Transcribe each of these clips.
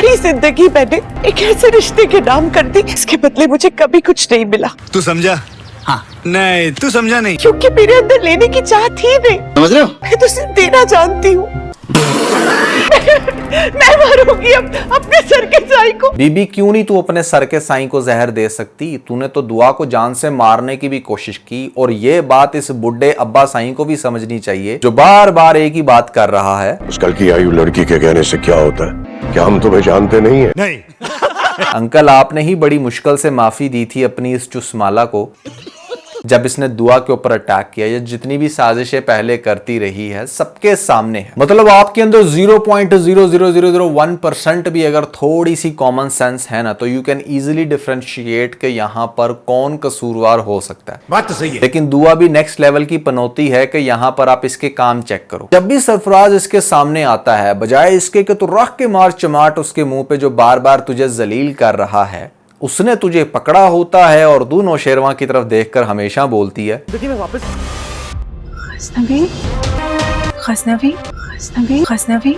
सारी जिंदगी मैंने एक ऐसे रिश्ते के नाम कर दी, इसके बदले मुझे कभी कुछ नहीं मिला। तू समझा? हाँ। नहीं, तू समझा नहीं, क्योंकि मेरे अंदर लेने की चाह थी नहीं। समझ रहे हो? मैं तो सिर्फ देना जानती हूँ। मैं मारूंगी अपने सर के साईं को। बीबी क्यों नहीं तू अपने सर के साईं को जहर दे सकती? तूने तो दुआ को जान से मारने की भी कोशिश की, और ये बात इस बुढ़े अब्बा साईं को भी समझनी चाहिए जो बार बार एक ही बात कर रहा है। उस कल की आयु लड़की के कहने से क्या होता है? क्या हम तुम्हें जानते नहीं है? नहीं। अंकल, आपने ही बड़ी मुश्किल से माफी दी थी अपनी इस चुस्माला को जब इसने दुआ के ऊपर अटैक किया। ये जितनी भी साजिशें पहले करती रही है सबके सामने है। मतलब आपके अंदर 0.00001% भी अगर थोड़ी सी कॉमन सेंस है ना, तो यू कैन इजीली डिफरेंशिएट के यहाँ पर कौन कसूरवार हो सकता है। बात तो सही है। लेकिन दुआ भी नेक्स्ट लेवल की पनौती है कि यहाँ पर आप इसके काम चेक करो। जब भी सरफराज इसके सामने आता है, बजाय इसके कि तू रख के मार चमाट उसके मुंह पे जो बार बार तुझे जलील कर रहा है, उसने तुझे पकड़ा होता है और तू नौशेरवा की तरफ देखकर हमेशा बोलती है, देखिए मैं वापस गजनवी गजनवी गजनवी गजनवी।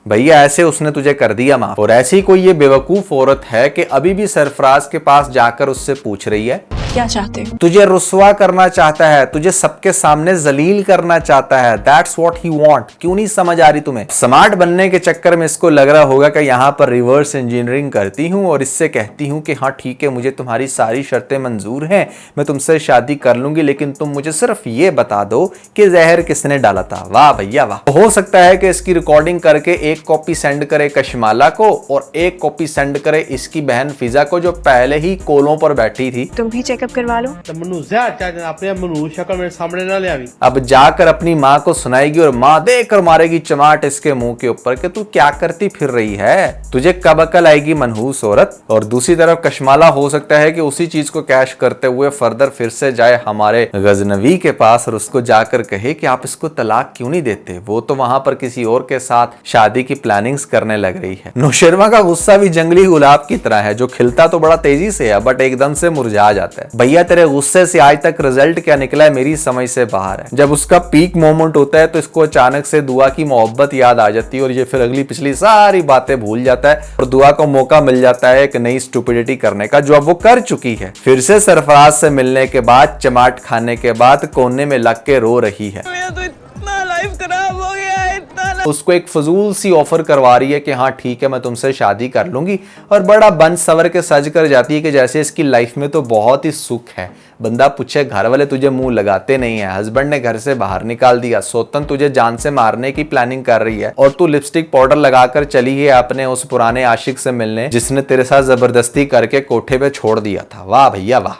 भैया ऐसे उसने तुझे कर दिया माफ। और ऐसी कोई ये बेवकूफ औरत है कि अभी भी सरफराज के पास जाकर उससे पूछ रही है, क्या चाहते हो? तुझे रुस्वा करना चाहता है, तुझे सबके सामने जलील करना चाहता है। That's what he want. क्यों नहीं समझ आ रही तुम्हें? स्मार्ट बनने के चक्कर में इसको लग रहा होगा कि यहाँ पर रिवर्स इंजीनियरिंग करती हूँ और इससे कहती हूँ कि हाँ ठीक है, मुझे तुम्हारी सारी शर्तें मंजूर हैं, मैं तुमसे शादी कर लूंगी, लेकिन तुम मुझे सिर्फ ये बता दो कि जहर किसने डाला था। वाह भैया वाह। हो सकता है कि इसकी रिकॉर्डिंग करके एक कॉपी सेंड करे कशमाला को और एक कॉपी सेंड करे इसकी बहन फिजा को, जो पहले ही कोलों पर बैठी थी। तुम भी चेकअप करवा लो। शक्ल मेरे सामने ना ले आवी। अब जाकर अपनी माँ को सुनाएगी और माँ देकर मारेगी चमाट इसके मुंह के ऊपर कि तू क्या करती फिर रही है, तुझे कब अकल आएगी मनहूस औरत। और दूसरी तरफ कशमाला हो सकता है कि उसी चीज को कैश करते हुए फर्दर फिर से जाए हमारे गजनवी के पास और उसको जाकर कहे कि आप इसको तलाक क्यों नहीं देते, वो तो वहां पर किसी और के साथ शादी की प्लानिंग्स करने लग रही है। नौशेरवा का गुस्सा भी जंगली गुलाब की तरह है, जो खिलता तो बड़ा तेजी से है बट एकदम से मुरझा जाता है। भैया तेरे गुस्से से आज तक रिजल्ट क्या निकला है मेरी समझ से बाहर है। जब उसका पीक मोमेंट होता है तो इसको अचानक से दुआ की मोहब्बत याद आ जाती है और ये फिर अगली पिछली सारी बातें भूल जाता है और दुआ को मौका मिल जाता है एक नई स्टुपिडिटी करने का, जो अब वो कर चुकी है। फिर से सरफराज से मिलने के बाद, चमाट खाने के बाद कोने में लग के रो रही है। तो इतना लाइफ खराब हो गया है, उसको एक फजूल सी ऑफर करवा रही है कि हाँ ठीक है मैं तुमसे शादी कर लूंगी, और बड़ा बन सवर के सज कर जाती है कि जैसे इसकी लाइफ में तो बहुत ही सुख है। बंदा पूछे घर वाले तुझे मुंह लगाते नहीं है, हस्बैंड ने घर से बाहर निकाल दिया, सोतन तुझे जान से मारने की प्लानिंग कर रही है और तू लिपस्टिक पाउडर लगाकर चली है अपने उस पुराने आशिक से मिलने जिसने तेरे साथ जबरदस्ती करके कोठे पे छोड़ दिया था। वाह भैया वाह।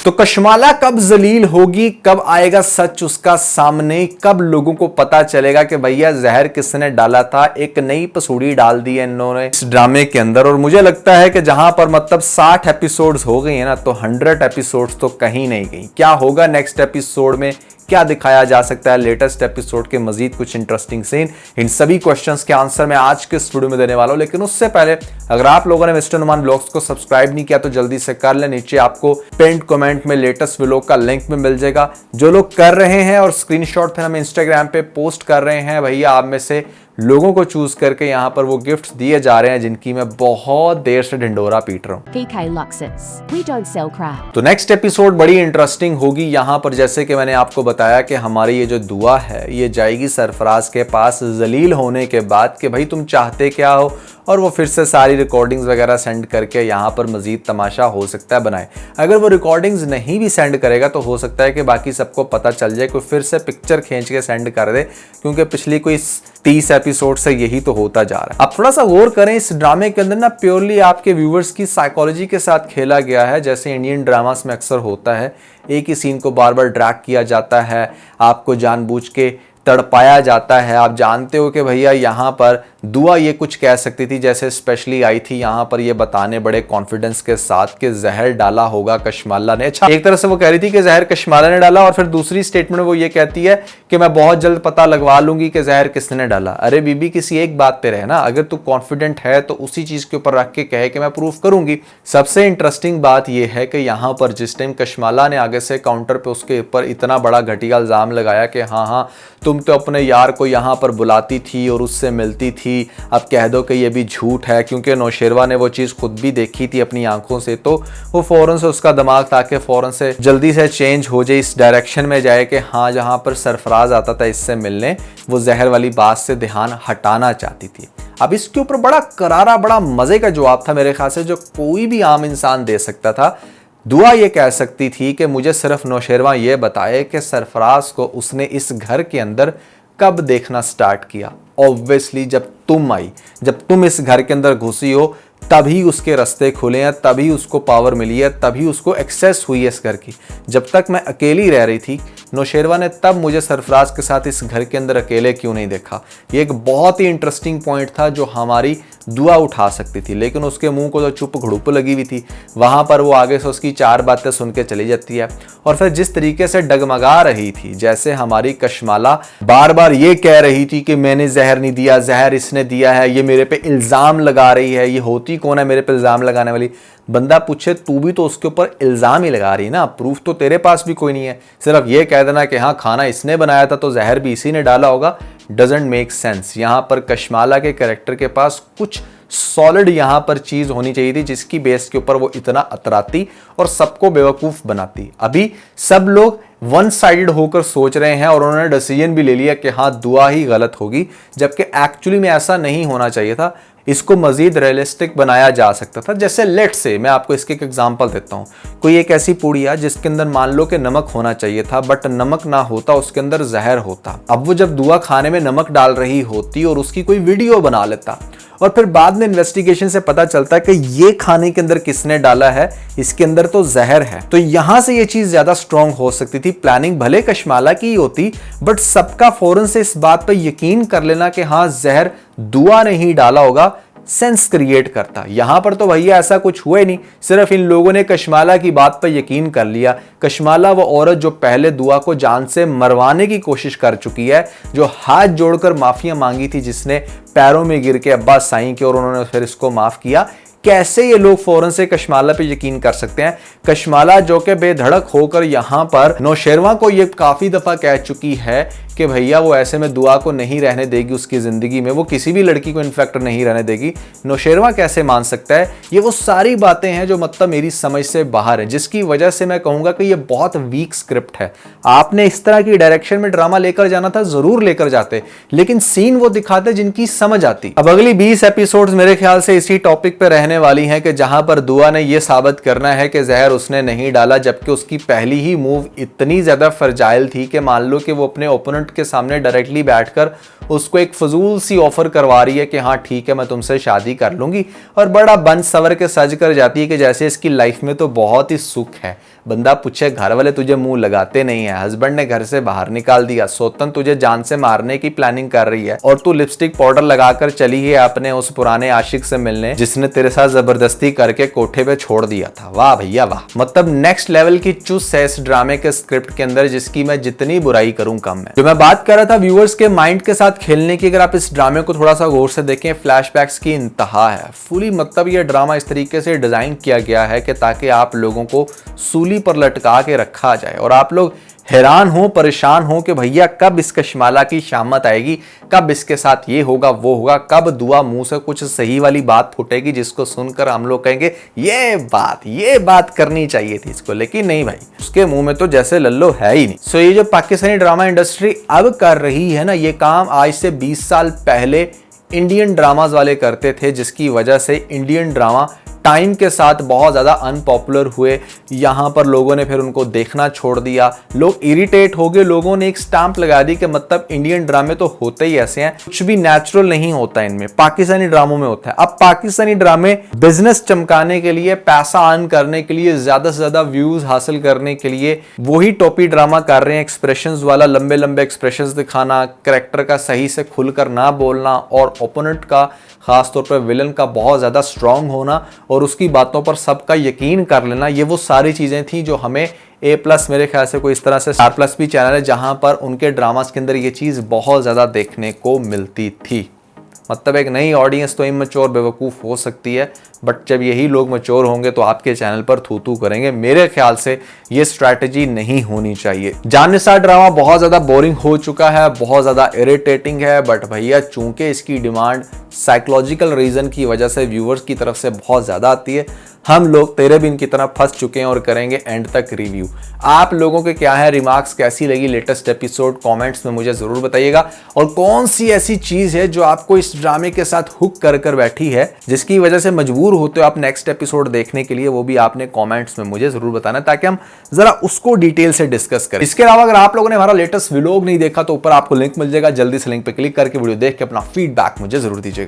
तो कशमाला कब जलील होगी, कब आएगा सच उसका सामने, कब लोगों को पता चलेगा कि भैया जहर किसने डाला था। एक नई पसूड़ी डाल दी है इन्होंने इस ड्रामे के अंदर, और मुझे लगता है कि जहां पर मतलब 60 एपिसोड्स हो गई है ना, तो 100 एपिसोड्स तो कहीं नहीं गई। क्या होगा नेक्स्ट एपिसोड में, क्या दिखाया जा सकता है लेटेस्ट एपिसोड के मजीद कुछ इंटरेस्टिंग सीन, इन सभी क्वेश्चंस के आंसर मैं आज के इस वीडियो में देने वाला हूं। लेकिन उससे पहले अगर आप लोगों ने मिस्टर नुमान ब्लॉग्स को सब्सक्राइब नहीं किया तो जल्दी से कर ले, नीचे आपको पिन्ड कमेंट में लेटेस्ट व्लॉग का लिंक में मिल जाएगा। जो लोग कर रहे हैं और स्क्रीनशॉट फिर हम इंस्टाग्राम पे पोस्ट कर रहे हैं, भैया आप में से लोगों को चूज करके यहाँ पर वो गिफ्ट्स दिए जा रहे हैं जिनकी मैं बहुत देर से ढिंडोरा पीट रहा हूँ। VK Luxus. We don't sell crap. तो नेक्स्ट एपिसोड बड़ी इंटरेस्टिंग होगी। यहाँ पर जैसे कि मैंने आपको बताया कि हमारी ये जो दुआ है ये जाएगी सरफराज के पास जलील होने के बाद कि भाई तुम चाहते क्या हो, और वो फिर से सारी रिकॉर्डिंग्स वगैरह सेंड करके यहाँ पर मजीद तमाशा हो सकता है बनाए। अगर वो रिकॉर्डिंग्स नहीं भी सेंड करेगा तो हो सकता है कि बाकी सबको पता चल जाए, कोई फिर से पिक्चर खींच के सेंड कर दे, क्योंकि पिछली कोई 30 एपिसोड से यही तो होता जा रहा है। अब थोड़ा सा गौर करें, इस ड्रामे के अंदर ना प्योरली आपके व्यूवर्स की साइकोलॉजी के साथ खेला गया है, जैसे इंडियन ड्रामास में अक्सर होता है। एक ही सीन को बार बार ड्रैग किया जाता है, आपको जानबूझ के तड़पाया जाता है। आप जानते हो कि भैया यहाँ पर दुआ ये कुछ कह सकती थी, जैसे स्पेशली आई थी यहाँ पर ये बताने बड़े कॉन्फिडेंस के साथ कि जहर डाला होगा कशमाला ने। अच्छा, एक तरह से वो कह रही थी कि जहर कशमाला ने डाला, और फिर दूसरी स्टेटमेंट वो ये कहती है कि मैं बहुत जल्द पता लगवा लूंगी कि जहर किसने डाला। अरे बीबी, किसी एक बात पे रहे ना, अगर तू कॉन्फिडेंट है तो उसी चीज के ऊपर रख के कहे कि मैं प्रूफ करूंगी। सबसे इंटरेस्टिंग बात यह है कि यहाँ पर जिस टाइम कशमाला ने आगे से काउंटर पे उसके ऊपर इतना बड़ा घटिया इल्जाम लगाया कि हाँ तुम तो अपने यार को यहाँ पर बुलाती थी और उससे मिलती थी, अब कह दो कि ये भी झूठ है, क्योंकि नौशेरवा ने वो चीज़ खुद भी देखी थी अपनी आंखों से, तो वो फ़ौरन से उसका दिमाग ताकि फ़ौरन से जल्दी से चेंज हो जाए, इस डायरेक्शन में जाए कि हाँ जहाँ पर सरफराज आता था इससे मिलने, वो जहर वाली बात से ध्यान हटाना चाहती थी। अब इसके ऊपर बड़ा करारा, बड़ा मज़े का जवाब था मेरे ख्याल से, जो कोई भी आम इंसान दे सकता था। दुआ ये कह सकती थी कि मुझे सिर्फ नौशेरवा ये बताए कि सरफराज को उसने इस घर के अंदर कब देखना स्टार्ट किया। ऑब्वियसली जब तुम आई, जब तुम इस घर के अंदर घुसी हो, तभी उसके रास्ते खुले हैं, तभी उसको पावर मिली है, तभी उसको एक्सेस हुई है इस घर की। जब तक मैं अकेली रह रही थी नौशेरवा ने तब मुझे सरफराज के साथ इस घर के अंदर अकेले क्यों नहीं देखा। ये एक बहुत ही इंटरेस्टिंग पॉइंट था जो हमारी दुआ उठा सकती थी, लेकिन उसके मुंह को तो चुप घड़ुप लगी हुई थी। वहां पर वो आगे से उसकी 4 बातें सुन के चली जाती है, और फिर जिस तरीके से डगमगा रही थी, जैसे हमारी कशमाला बार बार ये कह रही थी कि मैंने जहर नहीं दिया, जहर इसने दिया है, ये मेरे पे इल्जाम लगा रही है, ये होती कौन है मेरे पे इल्जाम लगाने वाली। बंदा पूछे तू भी तो उसके ऊपर इल्जाम ही लगा रही ना, प्रूफ तो तेरे पास भी कोई नहीं है, सिर्फ ये कह देना कि हाँ खाना इसने बनाया था तो जहर भी इसी ने डाला होगा, डजंट मेक सेंस। यहाँ पर कशमाला के कैरेक्टर के पास कुछ सॉलिड यहाँ पर चीज होनी चाहिए थी जिसकी बेस के ऊपर वो इतना अतराती और सबको बेवकूफ बनाती। अभी सब लोग वन साइडेड होकर सोच रहे हैं और उन्होंने डिसीजन भी ले लिया कि हाँ दुआ ही गलत होगी, जबकि एक्चुअली में ऐसा नहीं होना चाहिए था। इसको मजीद रियलिस्टिक बनाया जा सकता था। जैसे लेट से मैं आपको इसके एक एग्जांपल देता हूँ, कोई एक ऐसी पूड़िया जिसके अंदर मान लो कि नमक होना चाहिए था, बट नमक ना होता, उसके अंदर जहर होता। अब वो जब दुआ खाने में नमक डाल रही होती और उसकी कोई वीडियो बना लेता, और फिर बाद में इन्वेस्टिगेशन से पता चलता है कि ये खाने के अंदर किसने डाला है, इसके अंदर तो जहर है, तो यहां से ये चीज ज्यादा स्ट्रांग हो सकती थी। प्लानिंग भले कशमाला की होती, बट सबका फौरन से इस बात पर यकीन कर लेना कि हाँ जहर दुआ ने ही डाला होगा, सेंस क्रिएट करता। यहां पर तो भैया ऐसा कुछ हुआ ही नहीं, सिर्फ इन लोगों ने कशमाला की बात पर यकीन कर लिया। कशमाला वो औरत जो पहले दुआ को जान से मरवाने की कोशिश कर चुकी है, जो हाथ जोड़कर माफिया मांगी थी, जिसने पैरों में गिर के अब्बा साईं के और उन्होंने फिर इसको माफ किया, कैसे ये लोग फौरन से कशमाला पे यकीन कर सकते हैं। कशमाला जो कि बेधड़क होकर यहां पर नौशेरवा को ये काफी दफा कह चुकी है कि भैया वो ऐसे में दुआ को नहीं रहने देगी उसकी जिंदगी में, वो किसी भी लड़की को इनफैक्ट नहीं रहने देगी। नौशेरवा कैसे मान सकता है? ये वो सारी बातें हैं जो मतलब मेरी समझ से बाहर है, जिसकी वजह से मैं कहूंगा कि ये बहुत वीक स्क्रिप्ट है। आपने इस तरह की डायरेक्शन में ड्रामा लेकर जाना था, जरूर लेकर जाते, लेकिन सीन वो दिखाते जिनकी समझ आती। अब अगली 20 एपिसोड्स मेरे ख्याल से इसी टॉपिक पे रहने वाली हैं कि जहां पर दुआ ने यह साबित करना है कि जहर उसने नहीं डाला, जबकि उसकी पहली ही मूव इतनी ज्यादा फर्जाइल थी कि मान लो कि वो अपने ओपोनेंट के सामने डायरेक्टली बैठकर उसको एक फजूल सी ऑफर करवा रही है कि हाँ ठीक है मैं तुमसे शादी कर लूंगी, और बड़ा बन सवर के सज कर जाती है कि जैसे इसकी लाइफ में तो बहुत ही सुख है। बंदा पूछे घर वाले तुझे मुंह लगाते नहीं है, हस्बैंड ने घर से बाहर निकाल दिया, सोतन तुझे जान से मारने की प्लानिंग कर रही है, और तू लिपस्टिक पाउडर लगाकर चली है अपने उस पुराने आशिक से मिलने जिसने तेरे साथ जबरदस्ती करके कोठे पे छोड़ दिया था। वाह भैया वाह, मतलब नेक्स्ट लेवल की चुस्त है इस ड्रामे के स्क्रिप्ट के अंदर, जिसकी मैं जितनी बुराई करूं कम है। जो मैं बात कर रहा था व्यूअर्स के माइंड के साथ खेलने की, अगर आप इस ड्रामे को थोड़ा सा गौर से देखें, फ्लैशबैक्स की इंतहा है फुली। मतलब ये ड्रामा इस तरीके से डिजाइन किया गया है कि ताकि आप लोगों को सूली पर लटका के रखा जाए और आप लोग हैरान हो, परेशान हो कि भैया कब इस कशमाला की शामत आएगी, कब इसके साथ ये होगा वो होगा, कब दुआ मुंह से कुछ सही वाली बात फूटेगी जिसको सुनकर हम लोग कहेंगे ये बात करनी चाहिए थी इसको, लेकिन नहीं भाई, उसके मुंह में तो जैसे लल्लो है ही नहीं। सो ये जो पाकिस्तानी ड्रामा इंडस्ट्री अब कर रही है ना, ये काम आज से 20 साल पहले इंडियन ड्रामाज वाले करते थे, जिसकी वजह से इंडियन ड्रामा टाइम के साथ बहुत ज़्यादा अनपॉपुलर हुए। यहाँ पर लोगों ने फिर उनको देखना छोड़ दिया, लोग इरिटेट हो गए, लोगों ने एक स्टैंप लगा दी कि मतलब इंडियन ड्रामे तो होते ही ऐसे हैं, कुछ भी नेचुरल नहीं होता इनमें, पाकिस्तानी ड्रामों में होता है। अब पाकिस्तानी ड्रामे बिजनेस चमकाने के लिए, पैसा अर्न करने के लिए, ज्यादा से ज्यादा व्यूज हासिल करने के लिए वही टॉपी ड्रामा कर रहे हैं, एक्सप्रेशंस वाला, लंबे लंबे एक्सप्रेशंस दिखाना, कैरेक्टर का सही से खुलकर ना बोलना और ओपोनेंट का, खासतौर पर विलन का बहुत ज्यादा स्ट्रांग होना और उसकी बातों पर सबका यकीन कर लेना। ये वो सारी चीजें थी जो हमें A+ मेरे ख्याल से कोई इस तरह से स्टार+ भी चैनल है जहां पर उनके ड्रामास के अंदर ये चीज बहुत ज्यादा देखने को मिलती थी। मतलब एक नई ऑडियंस तो इमैच्योर बेवकूफ हो सकती है, बट जब यही लोग मैच्योर होंगे तो आपके चैनल पर थू थू करेंगे। मेरे ख्याल से ये स्ट्रैटेजी नहीं होनी चाहिए। जानिसार ड्रामा बहुत ज्यादा बोरिंग हो चुका है, बहुत ज्यादा इरिटेटिंग है, बट भैया चूंकि इसकी डिमांड साइकोलॉजिकल रीजन की वजह से व्यूअर्स की तरफ से बहुत ज्यादा आती है, हम लोग तेरे बिन की तरह फंस चुके हैं और करेंगे एंड तक रिव्यू। आप लोगों के क्या है रिमार्क्स, कैसी लगी लेटेस्ट एपिसोड, कमेंट्स में मुझे जरूर बताइएगा। और कौन सी ऐसी चीज है जो आपको इस ड्रामे के साथ हुक कर कर बैठी है, जिसकी वजह से मजबूर होते हो आप नेक्स्ट एपिसोड देखने के लिए, वो भी आपने कमेंट्स में मुझे जरूर बताना ताकि हम जरा उसको डिटेल से डिस्कस करें। इसके अलावा अगर आप लोगों ने हमारा लेटेस्ट व्लॉग नहीं देखा तो ऊपर आपको लिंक मिल जाएगा, जल्दी से लिंक पे क्लिक करके वीडियो देख के अपना फीडबैक मुझे जरूर दीजिएगा।